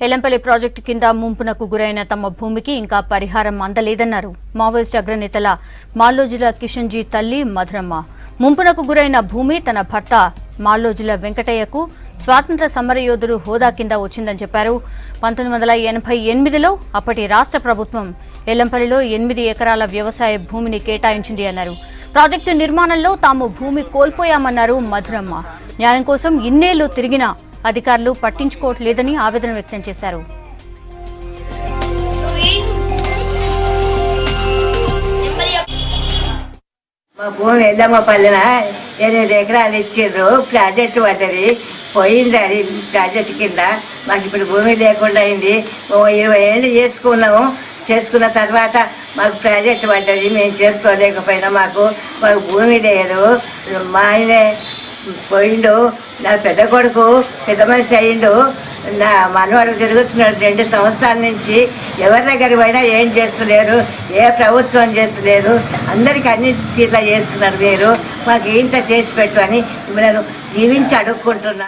Yellampalli project కింద ముంపునకు గురైన తమ భూమికి ఇంకా పరిహారం అందలేదన్నారు మావోయిస్టు అగ్రనేతల మాలోజుల కిషన్జీ తల్లి మధురమ్మ. ముంపునకు గురైన భూమి తన భర్త మాలోజుల వెంకటయ్యకు స్వాతంత్ర సమరయోధుడు హోదా కింద వచ్చిందని చెప్పారు. 1988లో అప్పటి రాష్ట్ర ప్రభుత్వం ఎల్లంపల్లిలో 8 ఎకరాల వ్యవసాయ భూమిని కేటాయించింది అన్నారు. ప్రాజెక్టు నిర్మాణంలో తాము భూమి కోల్పోయామన్నారు మధురమ్మ. న్యాయం కోసం ఇన్నేళ్లు తిరిగినా అధికారులు పట్టించుకోవట్లేదని ఆవేదన వ్యక్తం చేశారు. మా భూమి ఎల్లమ్మపల్లిన 8 ఎకరాలు ఇచ్చిండ్రు. ప్రాజెక్టు పడ్డది, పోయింది. అది ప్రాజెక్టు కింద మాకు ఇప్పుడు భూమి లేకుండా అయింది. 20 ఏళ్ళు చేసుకున్న తర్వాత మాకు ప్రాజెక్టు పడ్డది. మేము చేసుకోలేకపోయినా మాకు భూమి లేదు. మా ఆయనే పోయిండు, నా పెద్ద కొడుకు పెద్ద మనిషి అయ్యిండు, నా మనవాడు తిరుగుతున్నాడు 2 సంవత్సరాల నుంచి. ఎవరి దగ్గరికి పోయినా ఏం చేస్తలేరు, ఏ ప్రభుత్వం చేస్తలేదు. అందరికీ అన్ని తీర్లా చేస్తున్నారు. మీరు మాకు ఇంత చేసి పెట్టు అని మిమ్మల్ని జీవించి అడుక్కుంటున్నా.